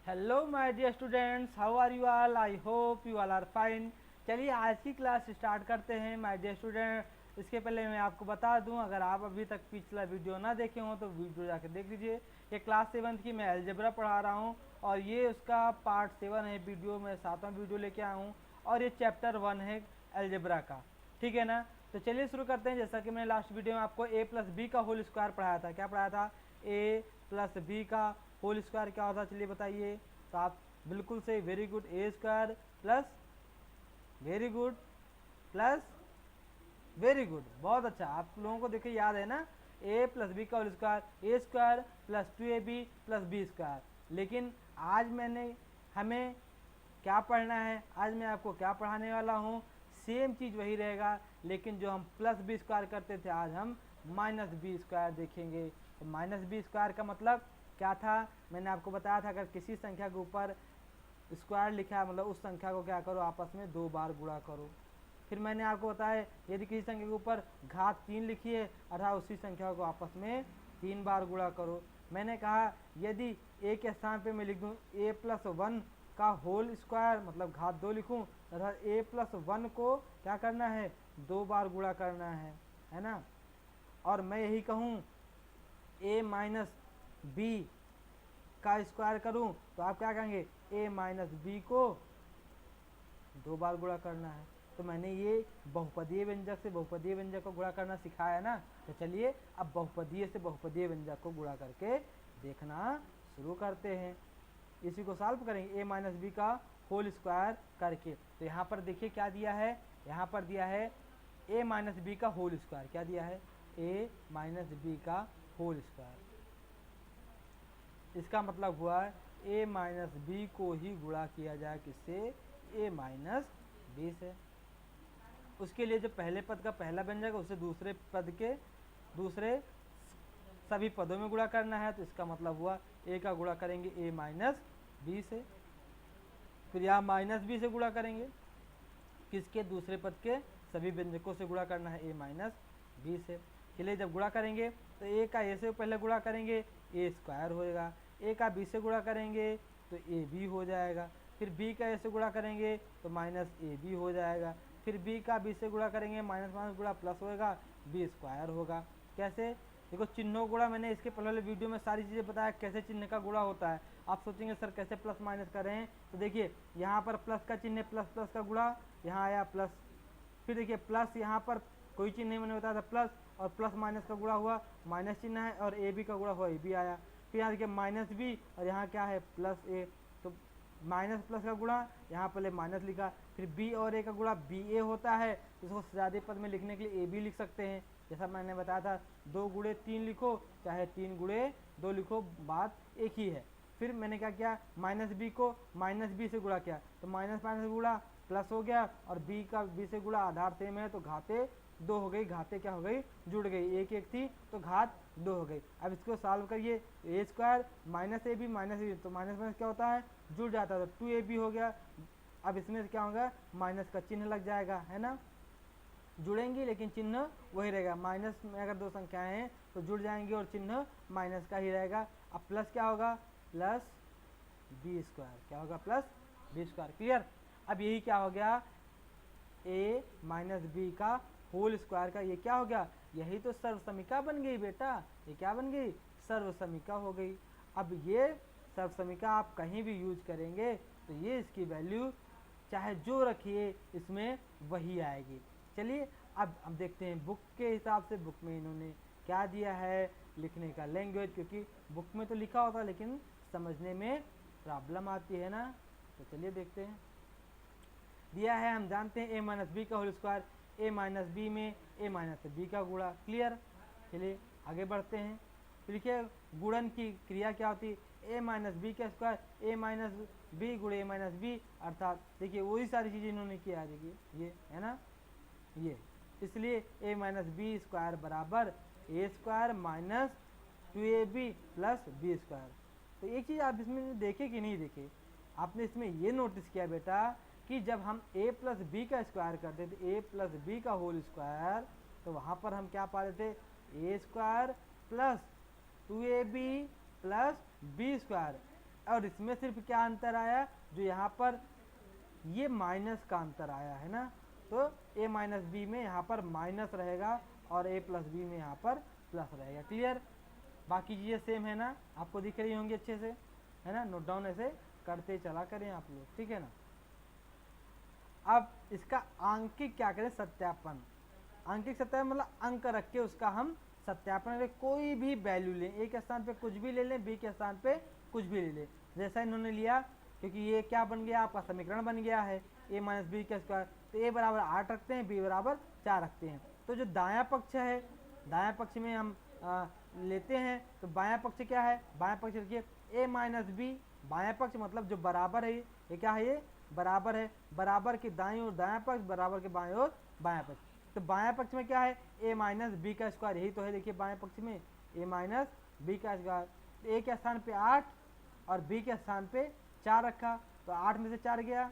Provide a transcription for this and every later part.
Hello my dear students, how are you all? I hope you all are fine. चलिए आज की class start करते हैं my dear student. इसके पहले मैं आपको बता दूं, अगर आप अभी तक पिछला वीडियो ना देखे हों तो वीडियो जाकर देख लीजिए। ये क्लास 7 की मैं अलजेब्रा पढ़ा रहा हूं और ये उसका पार्ट 7 है। वीडियो में 7वां वीडियो लेके आया हूँ और ये चैप्टर 1 है अलजेब्रा का। ठीक है ना? तो चलिए शुरू करते हैं। जैसा कि मैंने लास्ट वीडियो में आपको ए प्लस बी का होल स्क्वायर पढ़ाया था। क्या पढ़ाया था? ए प्लस बी का होल स्क्वायर क्या होता है, चलिए बताइए। तो आप बिल्कुल से very good, A square plus very good plus very good, बहुत अच्छा। आप लोगों को देखिए याद है ना, ए प्लस बी का whole square, A square plus 2ab plus B square. लेकिन आज हमें क्या पढ़ना है, आज मैं आपको क्या पढ़ाने वाला हूँ, सेम चीज़ वही रहेगा, लेकिन जो हम प्लस बी स्क्वायर करते थे आज हम माइनस बी स्क्वायर देखेंगे। तो माइनस बी स्क्वायर का मतलब क्या था, मैंने आपको बताया था, अगर किसी संख्या के ऊपर स्क्वायर लिखा है मतलब उस संख्या को क्या करो, आपस में 2 बार गुणा करो। फिर मैंने आपको बताया यदि किसी संख्या के ऊपर घात 3 लिखी है अर्थात उसी संख्या को आपस में 3 बार गुणा करो। मैंने कहा यदि ए के स्थान पे मैं लिख दूँ ए प्लस 1 का होल स्क्वायर मतलब घात 2 लिखूँ अर्थात ए प्लस 1 को क्या करना है, 2 बार गुणा करना है ना। और मैं यही कहूँ ए माइनस बी का स्क्वायर करूं तो आप क्या कहेंगे, ए माइनस बी को 2 बार गुणा करना है। तो मैंने ये बहुपदीय व्यंजक से बहुपदीय व्यंजक को गुणा करना सिखाया ना। तो चलिए अब बहुपदीय से बहुपदीय व्यंजक को गुणा करके देखना शुरू करते हैं। इसी को सॉल्व करेंगे ए माइनस बी का होल स्क्वायर करके। तो यहाँ पर देखिए क्या दिया है, यहाँ पर दिया है ए माइनस बी का होल स्क्वायर। क्या दिया है? ए माइनस बी का होल स्क्वायर। इसका मतलब हुआ ए माइनस बी को ही गुणा किया जाए किससे, ए माइनस बी से। उसके लिए जो पहले पद का पहला व्यंजक है उसे दूसरे पद के दूसरे सभी पदों में गुणा करना है। तो इसका मतलब हुआ ए का गुणा करेंगे ए माइनस बी से, फिर यहाँ माइनस बी से गुणा करेंगे किसके, दूसरे पद के सभी व्यंजकों से गुणा करना है ए माइनस बी से। चलिए जब गुणा करेंगे तो ए का ए से पहले गुणा करेंगे ए स्क्वायर होएगा, ए का बी से गुणा करेंगे तो ए बी हो जाएगा, फिर बी का ए से गुणा करेंगे तो माइनस ए बी हो जाएगा, फिर बी का बी से गुणा करेंगे माइनस माइनस गुणा प्लस होएगा, बी स्क्वायर होगा। कैसे? देखो चिन्हों गुणा मैंने इसके पहले वाले वीडियो में सारी चीज़ें बताया कैसे चिन्ह का गुणा होता है। आप सोचेंगे सर कैसे प्लस माइनस कर रहे हैं, तो देखिए यहाँ पर प्लस का चिन्ह प्लस प्लस का गुणा, यहाँ आया प्लस, फिर देखिए प्लस यहाँ पर कोई चिन्ह नहीं, मैंने बताया था प्लस, और प्लस माइनस का गुणा हुआ माइनस चिन्ह है, और ए बी का गुणा हुआ ए बी आया। फिर यहाँ देखिए माइनस बी और यहाँ क्या है प्लस ए, तो माइनस प्लस का गुणा यहाँ पहले माइनस लिखा, फिर बी और ए का गुणा बी ए होता है, तो इसको सजातीय पद में लिखने के लिए ए बी लिख सकते हैं। जैसा मैंने बताया था 2 गुणे 3 लिखो चाहे 3 गुणे 2 लिखो, बात एक ही है। फिर मैंने क्या किया, माइनस बी को माइनस बी से गुणा किया तो माइनस माइनस गुणा प्लस हो गया, और बी का बी से गुणा आधार सेम है तो घाते 2 हो गई, घाते क्या हो गई, जुड़ गई, एक एक थी तो घात 2 हो गई। अब इसको सॉल्व करिए, A square minus A B minus A B, तो माइनस माइनस क्या होता है, जुड़ जाता है, तो 2ab हो गया। अब इसमें क्या होगा, माइनस का चिन्ह लग जाएगा, है ना, जुड़ेंगी लेकिन चिन्ह वही रहेगा। माइनस में अगर 2 संख्याएं हैं तो जुड़ जाएंगी और चिन्ह माइनस का ही रहेगा। अब प्लस क्या होगा, प्लस बी स्क्वायर, क्या होगा, प्लस बी स्क्वायर। क्लियर? अब यही क्या हो गया, ए माइनस बी का होल स्क्वायर का ये क्या हो गया, यही तो सर्वसमीका बन गई बेटा। ये क्या बन गई, सर्वसमीका हो गई। अब ये सर्वसमीका आप कहीं भी यूज करेंगे तो ये इसकी वैल्यू चाहे जो रखिए इसमें वही आएगी। चलिए अब हम देखते हैं बुक के हिसाब से, बुक में इन्होंने क्या दिया है लिखने का लैंग्वेज, क्योंकि बुक में तो लिखा होता है लेकिन समझने में प्रॉब्लम आती है ना। तो चलिए देखते हैं। दिया है, हम जानते हैं ए माइनस बी का होल स्क्वायर, ए माइनस बी में ए माइनस बी का गुणा। क्लियर? चलिए आगे बढ़ते हैं। देखिए गुणन की क्रिया क्या होती है, ए माइनस बी का स्क्वायर ए माइनस बी गुणे ए माइनस बी, अर्थात देखिए वही सारी चीज़ें इन्होंने किया है, देखिए ये है ना, ये इसलिए ए माइनस बी स्क्वायर बराबर ए square minus 2ab plus B square. तो एक चीज़ आप इसमें देखे कि नहीं देखे, आपने इसमें ये नोटिस किया बेटा कि जब हम a प्लस बी का स्क्वायर करते थे, a प्लस बी का होल स्क्वायर, तो वहाँ पर हम क्या पा रहे थे, A square plus 2ab plus B square. और इसमें सिर्फ क्या अंतर आया, जो यहाँ पर ये माइनस का अंतर आया है ना, तो a माइनस बी में यहाँ पर माइनस रहेगा और a प्लस बी में यहाँ पर प्लस रहेगा। क्लियर? बाकी चीज़ें सेम है ना, आपको दिख रही होंगी अच्छे से, है ना। नोट डाउन ऐसे करते चला करें आप लोग, ठीक है ना। अब इसका आंकिक क्या करें, सत्यापन। आंकिक सत्यापन मतलब अंक रख के उसका हम सत्यापन करें। कोई भी वैल्यू लें, ए के स्थान पे कुछ भी ले लें, बी के स्थान पे कुछ भी ले लें, जैसा इन्होंने लिया, क्योंकि ये क्या बन गया, आपका समीकरण बन गया है ए माइनस बी का स्क्वायर। तो ए बराबर 8 रखते हैं, बी बराबर 4 रखते हैं। तो जो दायां पक्ष है, दायां पक्ष में हम लेते हैं, तो बायां पक्ष क्या है, बायां पक्ष देखिए ए माइनस बी, बायां पक्ष मतलब जो बराबर है, ये क्या है, ये बराबर है, बराबर के दाईं ओर दायां पक्ष, बराबर के बाएं ओर बायां पक्ष। तो बायां पक्ष में क्या है, ए माइनस बी का स्क्वायर, यही तो है। देखिए बाएं पक्ष में ए माइनस बी का स्क्वायर, ए के स्थान पे 8 और बी के स्थान पे 4 रखा, तो 8 में से 4 गया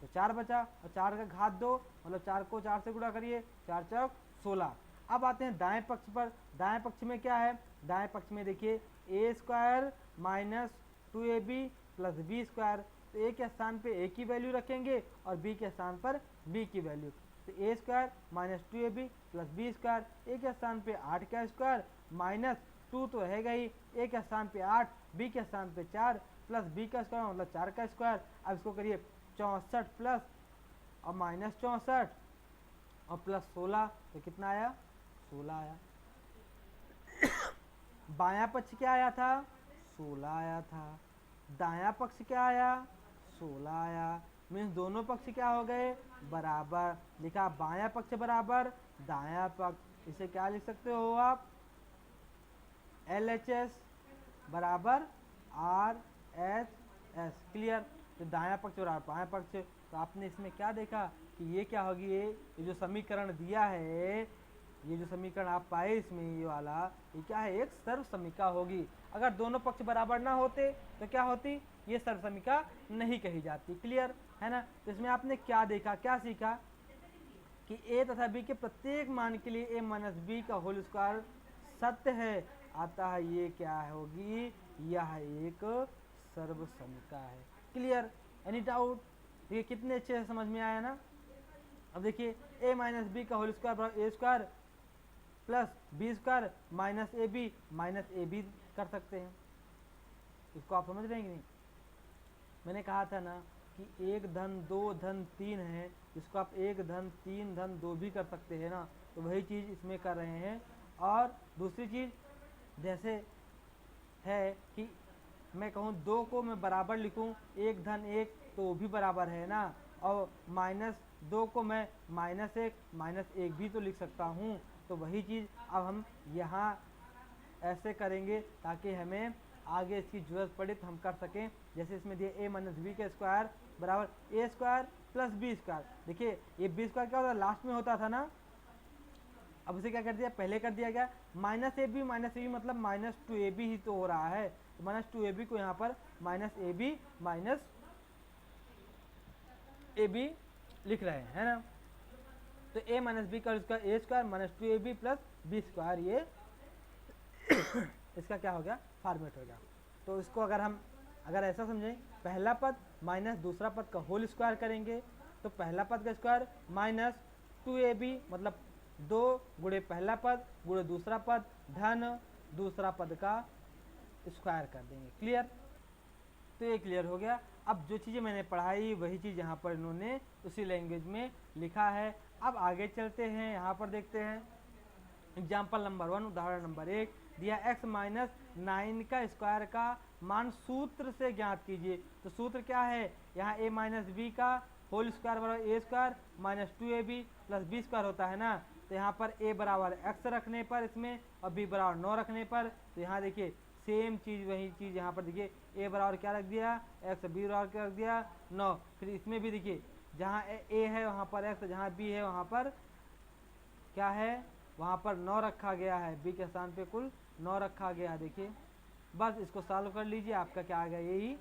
तो 4 बचा, और 4 का घात 2 मतलब 4 को 4 से गुणा करिए, 4 चौक 16। अब आते हैं दाएं पक्ष पर। दाएं पक्ष में क्या है, दाएं पक्ष में देखिए A square minus 2ab plus B square. तो ए के स्थान पे ए की वैल्यू रखेंगे और बी के स्थान पर बी की वैल्यू। तो A square minus 2ab plus B square, A के स्थान पे 8 का स्क्वायर माइनस 2 तो रहेगा ही, ए के स्थान पे 8, बी के स्थान पे 4 प्लस बी का स्क्वायर मतलब 4 का स्क्वायर। अब इसको करिए 64 प्लस और माइनस 64 और प्लस 16, तो कितना आया, 16 आया। बायां पक्ष क्या आया था, 16 आया था। दायां पक्ष क्या आया, 16 आया। मीन्स दोनों पक्ष क्या हो गए, बराबर। लिखा बायां पक्ष बराबर दायां पक्ष। इसे क्या लिख सकते हो आप, LHS बराबर RHS। क्लियर? तो दायां पक्ष बराबर बायां पक्ष। तो आपने इसमें क्या देखा कि ये क्या होगी, ये जो समीकरण दिया है, ये जो समीकरण आप पाए इसमें, ये वाला, ये क्या है, एक सर्व समीका होगी। अगर दोनों पक्ष बराबर ना होते तो क्या होती, ये सर्व समीका नहीं कही जाती। क्लियर है ना। तो इसमें आपने क्या देखा, क्या सीखा कि ए तथा बी के प्रत्येक मान के लिए ए माइनस बी का होल स्क्वायर सत्य है, अतः ये क्या होगी, यह एक सर्व समीका है। क्लियर? Any doubt? देखिए कितने अच्छे से समझ में आया ना। अब देखिए ए माइनस बी का होल स्क्वायर बराबर ए square plus B square minus A B कर सकते हैं। इसको आप समझ रहे हैं कि नहीं? मैंने कहा था ना कि 1 धन 2 धन 3 है, इसको आप 1 धन 3 धन 2 भी कर सकते हैं ना, तो वही चीज़ इसमें कर रहे हैं। और दूसरी चीज़ जैसे है कि मैं कहूँ 2 को मैं बराबर लिखूँ 1 धन 1, तो वो भी बराबर है ना, और माइनस 2 को मैं -1 भी तो लिख सकता हूँ। तो वही चीज़ अब हम यहाँ ऐसे करेंगे ताकि हमें आगे इसकी जरूरत पड़े तो हम कर सकें। जैसे इसमें दिए ए माइनस बी का स्क्वायर बराबर ए स्क्वायर प्लस बी स्क्वायर। देखिए ये बी स्क्वायर क्या होता है, लास्ट में होता था ना, अब उसे क्या कर दिया, पहले कर दिया गया माइनस ए बी मतलब माइनस 2ab ही तो हो रहा है। तो माइनस 2ab को यहाँ पर माइनस ए बी लिख रहे हैं, है ना। तो ए माइनस बी का इसका A square minus 2ab plus B square, ये इसका क्या हो गया, फॉर्मेट हो गया। तो इसको अगर ऐसा समझें, पहला पद माइनस दूसरा पद का होल स्क्वायर करेंगे, तो पहला पद का स्क्वायर माइनस 2ab मतलब 2 गुणे पहला पद गुणे दूसरा पद धन दूसरा पद का स्क्वायर कर देंगे। क्लियर? तो ये क्लियर हो गया। अब जो चीज़ें मैंने पढ़ाई वही चीज़ यहाँ पर इन्होंने उसी लैंग्वेज में लिखा है। अब आगे चलते हैं, यहाँ पर देखते हैं एग्जाम्पल नंबर 1, उदाहरण नंबर 1 दिया x माइनस 9 का स्क्वायर का मान सूत्र से ज्ञात कीजिए। तो सूत्र क्या है, यहाँ a माइनस बी का होल स्क्वायर बराबर ए square minus 2ab plus B square होता है ना। तो यहाँ पर a बराबर x रखने पर इसमें और b बराबर 9 रखने पर, तो यहाँ देखिए सेम चीज़ वही चीज़ यहाँ पर देखिए a बराबर क्या रख दिया x, b बराबर क्या रख दिया 9। फिर इसमें भी देखिए जहाँ a है वहाँ पर x, जहाँ b है वहाँ पर क्या है, वहाँ पर 9 रखा गया है, b के स्थान पे कुल 9 रखा गया है। देखिए बस इसको सॉल्व कर लीजिए, आपका क्या आ गया, यही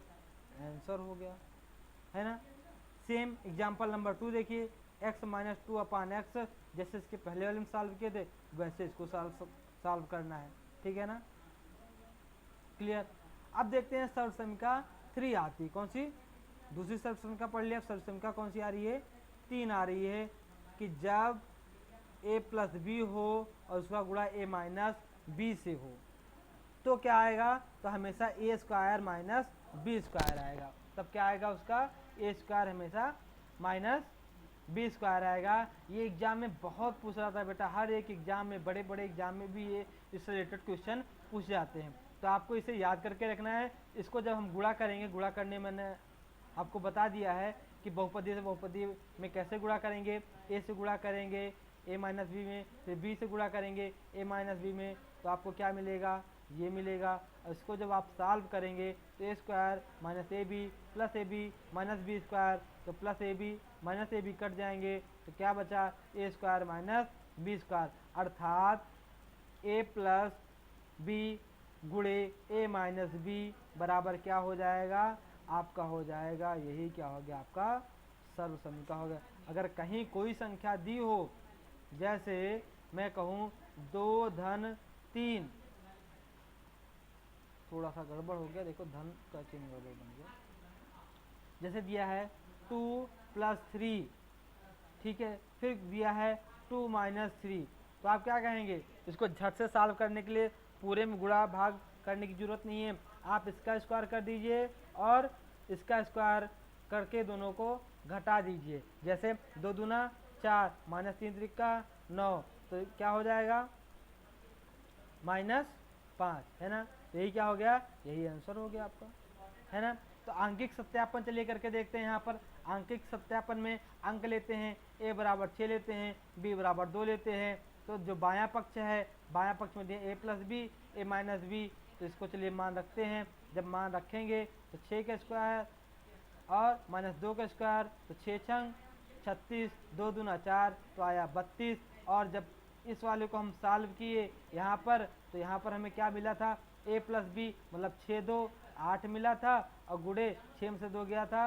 आंसर हो गया, है ना। सेम एग्जाम्पल नंबर 2 देखिए x माइनस 2 अपान एक्स, जैसे इसके पहले वाले में सॉल्व किए थे वैसे इसको सॉल्व करना है, ठीक है ना। क्लियर? अब देखते हैं सर्व समीका 3 आती है। कौन सी? दूसरी सर्वसमीका पढ़ लिया। सर्वसमीका कौन सी आ रही है? 3 आ रही है कि जब a प्लस बी हो और उसका गुणा a माइनस बी से हो तो क्या आएगा? तो हमेशा ए स्क्वायर माइनस बी स्क्वायर आएगा। तब क्या आएगा उसका? ए स्क्वायर हमेशा माइनस बी स्क्वायर आएगा। ये एग्जाम में बहुत पूछ रहा था बेटा, हर एक एग्जाम में, बड़े बड़े एग्जाम में भी ये इससे रिलेटेड क्वेश्चन पूछ जाते हैं। तो आपको इसे याद करके रखना है। इसको जब हम गुणा करेंगे, गुणा करने में मैंने आपको बता दिया है कि बहुपदी से बहुपदी में कैसे गुणा करेंगे। ए से गुणा करेंगे ए माइनस बी में, फिर बी से गुणा करेंगे ए माइनस बी में, तो आपको क्या मिलेगा? ये मिलेगा। और इसको जब आप सॉल्व करेंगे तो A square minus A B plus A B minus B square, तो plus A B minus A B cut जाएंगे, तो क्या बचा? A square minus B square, अर्थात ए प्लस बी गुणे ए माइनस बी बराबर क्या हो जाएगा? आपका हो जाएगा, यही क्या हो गया? आपका सर्वसमीका हो गया। अगर कहीं कोई संख्या दी हो, जैसे मैं कहूँ 2 धन 3, थोड़ा सा गड़बड़ हो गया, देखो धन का चिन्ह गड़बड़ बन गया। जैसे दिया है 2 प्लस 3, ठीक है, फिर दिया है 2 माइनस 3, तो आप क्या कहेंगे? इसको झट से सॉल्व करने के लिए पूरे में गुणा भाग करने की जरूरत नहीं है, आप इसका स्क्वायर कर दीजिए और इसका स्क्वायर करके दोनों को घटा दीजिए। जैसे 2 दूना 4 माइनस 3 त्रिका 9, तो क्या हो जाएगा? -5, है ना? यही क्या हो गया? यही आंसर हो गया आपका, है ना? तो आंकिक सत्यापन चलिए करके देखते हैं। यहाँ पर आंकिक सत्यापन में अंक लेते हैं, a बराबर 6 लेते हैं, b बराबर 2 लेते हैं। तो जो बायां पक्ष है, बायां पक्ष में दिए a plus b a minus b, तो इसको चलिए मान रखते हैं। जब मान रखेंगे तो 6 का स्क्वायर और -2 का स्क्वायर, तो 6 छंग 36, 2 दूना 4, तो आया 32। और जब इस वाले को हम सॉल्व किए यहाँ पर, तो यहाँ पर हमें क्या मिला था? a प्लस बी मतलब 6 2 8 मिला था, और गुणे 6 में से 2 गया था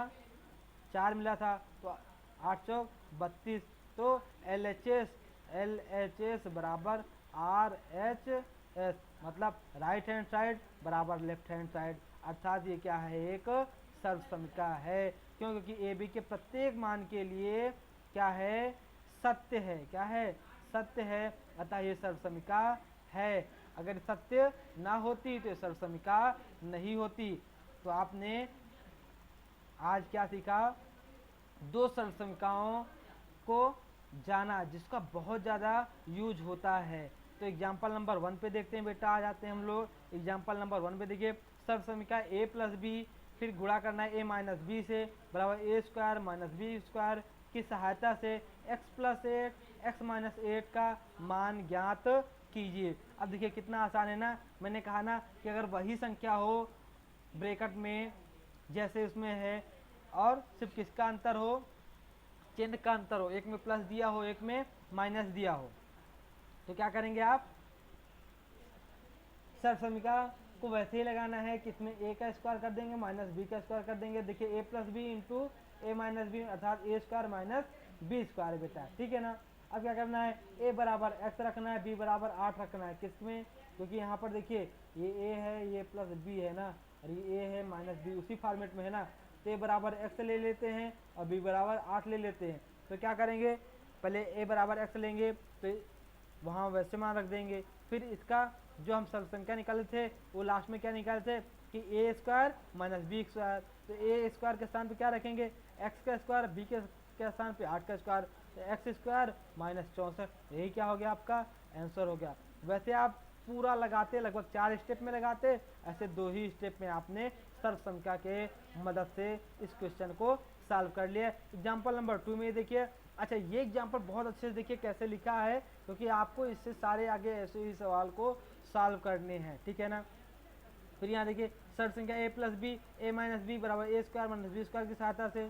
4 मिला था, तो 8 चौक 32। तो LHS बराबर RHS, मतलब राइट हैंड साइड बराबर लेफ्ट हैंड साइड, अर्थात ये क्या है? एक सर्वसमीका है। क्यों? क्योंकि AB के प्रत्येक मान के लिए क्या है? सत्य है। क्या है? सत्य है, अतः ये सर्वसमीका है। अगर सत्य ना होती तो सर्वसमीका नहीं होती। तो आपने आज क्या सीखा? 2 सर्वसमीकाओं को जाना जिसका बहुत ज़्यादा यूज होता है। तो एग्जाम्पल नंबर 1 पे देखते हैं बेटा। आ जाते हैं हम लोग एग्जाम्पल नंबर 1 पे। देखिए सर्वसमीका a प्लस बी, फिर गुणा करना है a माइनस बी से, बराबर ए स्क्वायर माइनस बी स्क्वायर की सहायता से x प्लस 8 x माइनस 8 का मान ज्ञात कीजिए। अब देखिए कितना आसान है ना। मैंने कहा ना कि अगर वही संख्या हो ब्रैकेट में जैसे उसमें है, और सिर्फ किसका अंतर हो? चिन्ह का अंतर हो, एक में प्लस दिया हो एक में माइनस दिया हो, तो क्या करेंगे आप? सर्वसमीका को वैसे ही लगाना है कि इसमें a का स्क्वायर कर देंगे माइनस b का स्क्वायर कर देंगे। देखिए a plus b into a minus b, अर्थात a square minus B square बेटा, ठीक है ना? अब क्या करना है? a बराबर x रखना है, b बराबर 8 रखना है। किसमें? क्योंकि यहाँ पर देखिए ये a है, ये प्लस b है ना, और ये a है माइनस b, उसी फॉर्मेट में है ना। तो a बराबर x ले लेते हैं और b बराबर 8 ले लेते हैं। तो क्या करेंगे? पहले a बराबर x लेंगे तो वहाँ वैसे मान रख देंगे, फिर इसका जो हम सर्वसंख्या निकाले थे वो लास्ट में क्या निकाले थे कि ए स्क्वायर माइनस बी स्क्वायर। तो ए स्क्वायर के स्थान पे क्या रखेंगे? एक्स का स्क्वायर, बी के स्थान पे 8 का स्क्वायर, तो एक्स स्क्वायर माइनस 64, यही क्या हो गया? आपका आंसर हो गया। वैसे आप पूरा लगाते, लगभग 4 स्टेप में लगाते, ऐसे 2 ही स्टेप में आपने सर्वसंख्या के मदद से इस क्वेश्चन को सॉल्व कर लिया। एग्जाम्पल नंबर 2 में देखिए। अच्छा, ये एग्जाम्पल बहुत अच्छे से देखिए कैसे लिखा है, क्योंकि आपको इससे सारे आगे ऐसे ही सवाल को सॉल्व करने हैं, ठीक है ना? फिर यहाँ देखिए सर्वसंख्या a plus b a minus b बराबर ए स्क्वायर माइनस बी स्क्वायर की सहायता से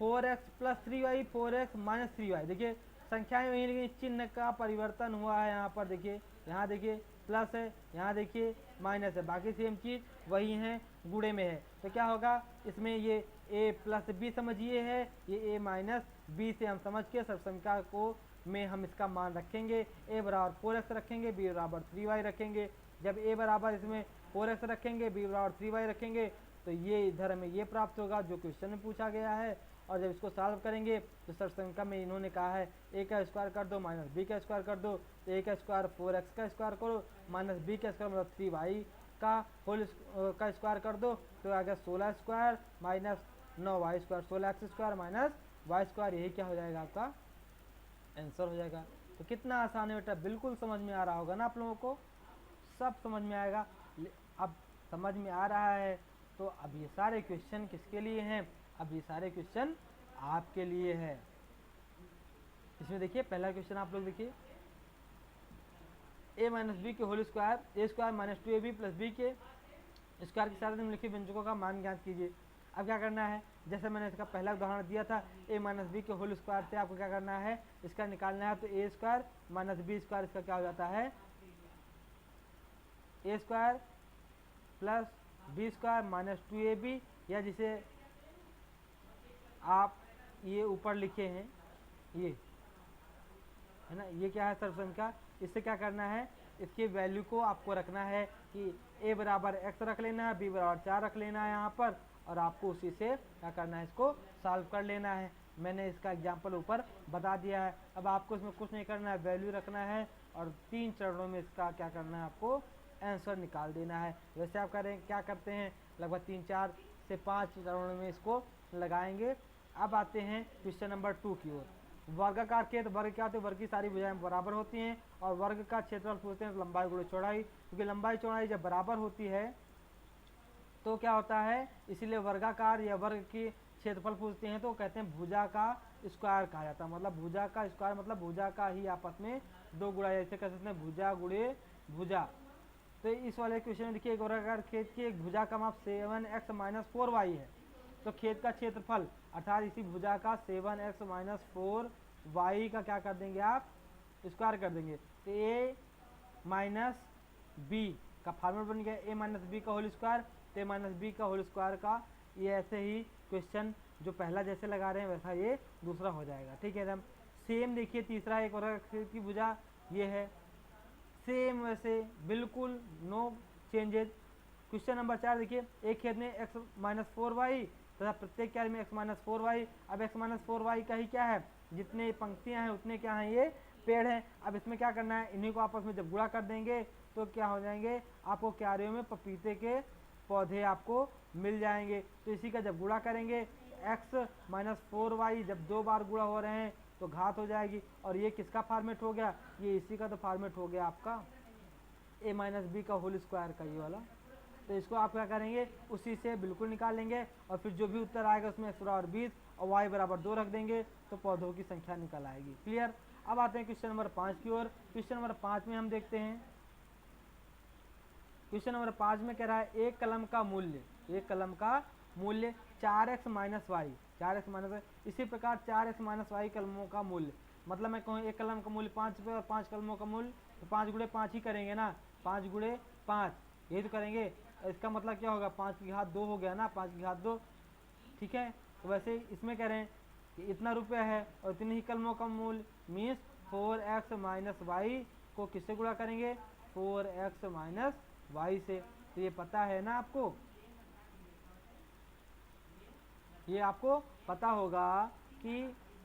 4x plus 3y 4x minus 3y। देखिए संख्याएं वही, लेकिन चिन्ह का परिवर्तन हुआ है। यहाँ पर देखिए, यहाँ देखिए प्लस है, यहाँ देखिए माइनस है, बाकी सेम चीज़ वही है, गुणे में है। तो क्या होगा? इसमें ये a प्लस बी समझिए है, ये a माइनस बी से हम समझ के सर्वसंख्या को में हम इसका मान रखेंगे। a बराबर 4x रखेंगे, b बराबर 3y रखेंगे। जब a बराबर इसमें 4x रखेंगे, b बराबर 3y रखेंगे, तो ये इधर हमें ये प्राप्त होगा जो क्वेश्चन में पूछा गया है। और जब इसको सॉल्व करेंगे तो सरसंख्या में इन्होंने कहा है a का स्क्वायर कर दो माइनस b का स्क्वायर कर दो, तो a का स्क्वायर 4x का स्क्वायर करो माइनस b का स्क्वायर मतलब 3y का होल का स्क्वायर कर दो, तो आ गया 16 square minus 9y square, 16x square minus y square, यही क्या हो जाएगा आपका आंसर हो जाएगा। तो कितना आसान है बेटा, बिल्कुल समझ में आ रहा होगा ना आप लोगों को, सब समझ में आएगा। अब समझ में आ रहा है तो अब ये सारे क्वेश्चन किसके लिए हैं, अब ये सारे क्वेश्चन आपके लिए है। इसमें देखिए पहला क्वेश्चन आप लोग देखिए, a माइनस बी के whole square A square minus 2ab plus B के स्क्वायर के साथ निम्नलिखित व्यंजकों का मान ज्ञात कीजिए। अब क्या करना है, जैसे मैंने इसका पहला उदाहरण दिया था a माइनस बी के होल स्क्वायर से आपको क्या करना है, इसका निकालना है, तो a square minus B square इसका क्या हो जाता है a square plus B square minus 2ab, या जिसे आप ये ऊपर लिखे हैं ये है ना, ये क्या है सरसंख्या, इससे क्या करना है, इसकी वैल्यू को आपको रखना है कि a बराबर x रख लेना है, b बराबर 4 रख लेना है यहाँ पर, और आपको उसी से क्या करना है, इसको सॉल्व कर लेना है। मैंने इसका एग्जांपल ऊपर बता दिया है। अब आपको इसमें कुछ नहीं करना है, वैल्यू रखना है और 3 चरणों में इसका क्या करना है, आपको आंसर निकाल देना है। वैसे आप करें क्या करते हैं, लगभग 3-4 से 5 चरणों में इसको लगाएंगे। अब आते हैं क्वेश्चन नंबर 2 की ओर। वर्गाकार के, तो वर्ग क्या होते हैं, वर्ग की सारी भुजाएं बराबर होती हैं, और वर्ग का क्षेत्रफल पूछते हैं तो लंबाई गुणे चौड़ाई, क्योंकि लंबाई चौड़ाई जब बराबर होती है तो क्या होता है, इसीलिए वर्गाकार या वर्ग की क्षेत्रफल पूछते हैं तो कहते हैं भुजा का स्क्वायर कहा जाता है। मतलब भुजा का स्क्वायर मतलब भुजा का ही आपस में 2 गुणा, ऐसे कह सकते हैं भुजा गुणे भुजा। तो इस वाले क्वेश्चन में देखिए, एक वर्गाकार खेत की एक भुजा का माप 7x माइनस 4y है, तो खेत का क्षेत्रफल अर्थात इसी भुजा का 7x माइनस 4y का क्या कर देंगे आप, स्क्वायर कर देंगे। तो a माइनस बी का फार्मूला बन गया a माइनस बी का होल स्क्वायर, तो a माइनस बी का होल स्क्वायर का ये ऐसे ही क्वेश्चन जो पहला जैसे लगा रहे हैं वैसा ये दूसरा हो जाएगा। ठीक है, सेम देखिए तीसरा एक वर्गाकार की भुजा ये है, सेम वैसे बिल्कुल नो चेंजेज। क्वेश्चन नंबर 4 देखिए, एक खेत में x माइनस 4y तथा प्रत्येक क्यारी में x माइनस 4y। अब x माइनस 4y का ही क्या है, जितने पंक्तियां हैं उतने क्या हैं, ये पेड़ हैं। अब इसमें क्या करना है, इन्हीं को आपस में जब गुणा कर देंगे तो क्या हो जाएंगे, आपको क्यारियों में पपीते के पौधे आपको मिल जाएंगे। तो इसी का जब गुणा करेंगे x माइनस 4y जब 2 बार गुणा हो रहे हैं तो घात हो जाएगी, और ये किसका फॉर्मेट हो गया, ये इसी का तो फॉर्मेट हो गया आपका a माइनस बी का होल स्क्वायर का ये वाला। तो इसको आप क्या करेंगे, उसी से बिल्कुल निकाल लेंगे, और फिर जो भी उत्तर आएगा उसमें x बराबर 20 और y बराबर 2 रख देंगे तो पौधों की संख्या निकल आएगी। क्लियर। अब आते हैं क्वेश्चन नंबर 5 की ओर। क्वेश्चन नंबर 5 में हम देखते हैं, क्वेश्चन नंबर 5 में कह रहा है एक कलम का मूल्य 4x minus Y, 4x minus Y, इसी प्रकार 4x माइनस वाई कलमों का मूल्य, मतलब मैं कहूँ एक कलम का मूल्य 5 रुपये और 5 कलमों का मूल्य, तो 5 गुणे 5 ही करेंगे ना, 5 गुणे 5 यही तो करेंगे। इसका मतलब क्या होगा, 5 की घात 2 हो गया ना, 5 की घात 2। ठीक है, तो वैसे इसमें कह रहे हैं कि इतना रुपया है और इतनी ही कलमों का मूल्य, मीन्स 4x माइनस वाई को किससे गुणा करेंगे, 4x माइनस वाई से। तो ये पता है ना आपको, ये आपको पता होगा कि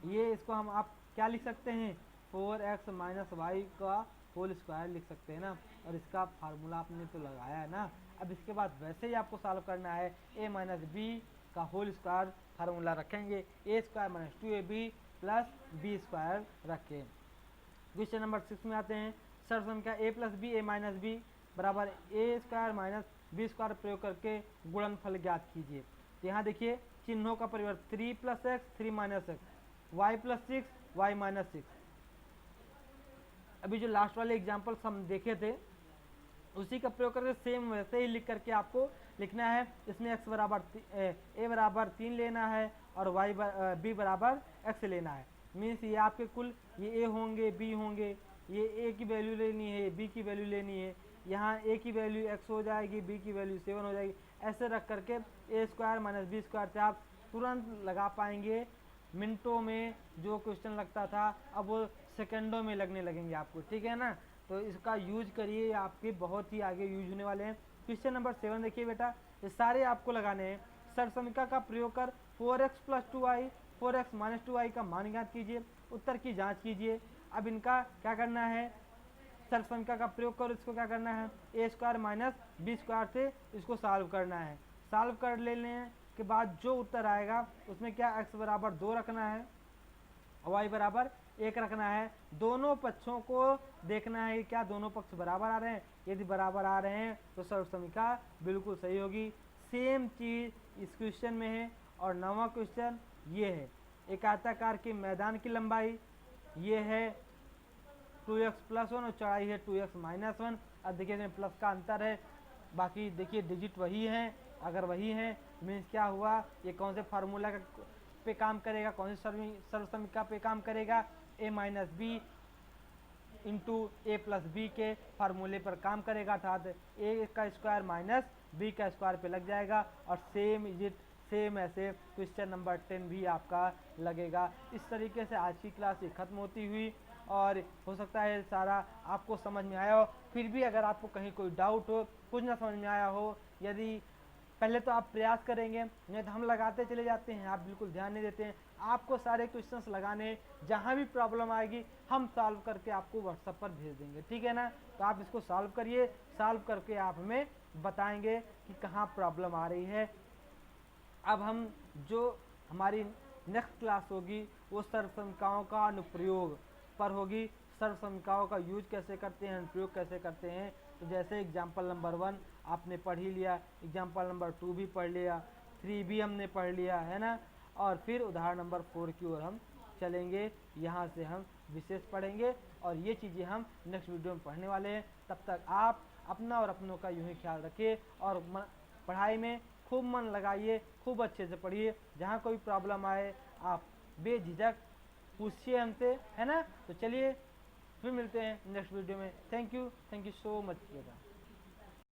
ये इसको हम आप क्या लिख सकते हैं, 4x माइनस वाई का होल स्क्वायर लिख सकते हैं ना, और इसका फार्मूला आपने तो लगाया है ना। अब इसके बाद वैसे ही आपको सॉल्व करना है, a माइनस बी का होल स्क्वायर फार्मूला रखेंगे, a square minus 2ab plus B square रखें। क्वेश्चन नंबर 6 में आते हैं, सर्व संख्या a plus b a minus b बराबर a square minus B square प्रयोग करके गुणनफल ज्ञात कीजिए। तो यहाँ देखिए चिन्हों का परिवर्तन, 3 plus x 3 minus x, y plus 6 y minus 6। अभी जो लास्ट वाले एग्जाम्पल्स हम देखे थे उसी का प्रयोग करके सेम वैसे ही लिख करके आपको लिखना है। इसमें x बराबर a बराबर 3 लेना है और y b बराबर x लेना है। मीन्स ये आपके कुल ये a होंगे b होंगे, ये a की वैल्यू लेनी है, b की वैल्यू लेनी है, यहाँ a की वैल्यू x हो जाएगी, b की वैल्यू 7 हो जाएगी। ऐसे रख करके a square minus B square से आप तुरंत लगा पाएंगे। मिनटों में जो क्वेश्चन लगता था अब वो सेकंडों में लगने लगेंगे आपको। ठीक है ना, तो इसका यूज करिए, आपके बहुत ही आगे यूज होने वाले हैं। क्वेश्चन नंबर 7 देखिए बेटा, ये सारे आपको लगाने हैं। सर्व समीकरण का प्रयोग कर 4x plus 2y 4x minus 2y का मान ज्ञात कीजिए, उत्तर की जांच कीजिए। अब इनका क्या करना है, सर्व समीकरण का प्रयोग कर इसको क्या करना है, ए स्क्वायर माइनस बी स्क्वायर से इसको सॉल्व करना है। सॉल्व कर लेने के बाद जो उत्तर आएगा उसमें क्या x बराबर 2 रखना है, y बराबर 1 रखना है। दोनों पक्षों को देखना है कि क्या दोनों पक्ष बराबर आ रहे हैं। यदि बराबर आ रहे हैं तो सर्व समीकरण बिल्कुल सही होगी। सेम चीज़ इस क्वेश्चन में है। और 9वां क्वेश्चन ये है, एक आयताकार के मैदान की लंबाई ये है 2x प्लस 1 और चौड़ाई है 2x माइनस 1। अब देखिए इसमें प्लस का अंतर है, बाकी देखिए डिजिट वही हैं। अगर वही हैं मीन्स क्या हुआ, ये कौन से फार्मूला पे काम करेगा, कौन से सर्व समीकरण पे काम करेगा, a minus b into a plus B के फार्मूले पर काम करेगा, अर्थात ए का स्क्वायर माइनस बी का स्क्वायर पे लग जाएगा। और सेम ऐसे क्वेश्चन नंबर 10 भी आपका लगेगा। इस तरीके से आज की क्लास ये ख़त्म होती हुई, और हो सकता है सारा आपको समझ में आया हो। फिर भी अगर आपको कहीं कोई डाउट हो, कुछ ना समझ में आया हो, यदि पहले तो आप प्रयास करेंगे, नहीं तो हम लगाते चले जाते हैं, आप बिल्कुल ध्यान नहीं देते हैं। आपको सारे क्वेश्चंस लगाने, जहाँ भी प्रॉब्लम आएगी हम सॉल्व करके आपको व्हाट्सएप पर भेज देंगे, ठीक है ना। तो आप इसको सॉल्व करिए, सॉल्व करके आप हमें बताएंगे कि कहाँ प्रॉब्लम आ रही है। अब हम जो हमारी नेक्स्ट क्लास होगी वो सर्व समीकरणों का अनुप्रयोग पर होगी। सर्व समीकरणों का यूज कैसे करते हैं, अनुप्रयोग कैसे करते हैं। तो जैसे एग्जाम्पल नंबर 1 आपने पढ़ ही लिया, एग्जाम्पल नंबर 2 भी पढ़ लिया, 3 भी हमने पढ़ लिया है ना। और फिर उदाहरण नंबर 4 की ओर हम चलेंगे, यहाँ से हम विशेष पढ़ेंगे और ये चीज़ें हम नेक्स्ट वीडियो में पढ़ने वाले हैं। तब तक आप अपना और अपनों का यूँ ही ख्याल रखिए और पढ़ाई में खूब मन लगाइए, खूब अच्छे से पढ़िए। जहाँ कोई प्रॉब्लम आए आप बेझिझक पूछिए हमसे, है ना। तो चलिए फिर मिलते हैं नेक्स्ट वीडियो में। Thank you so much.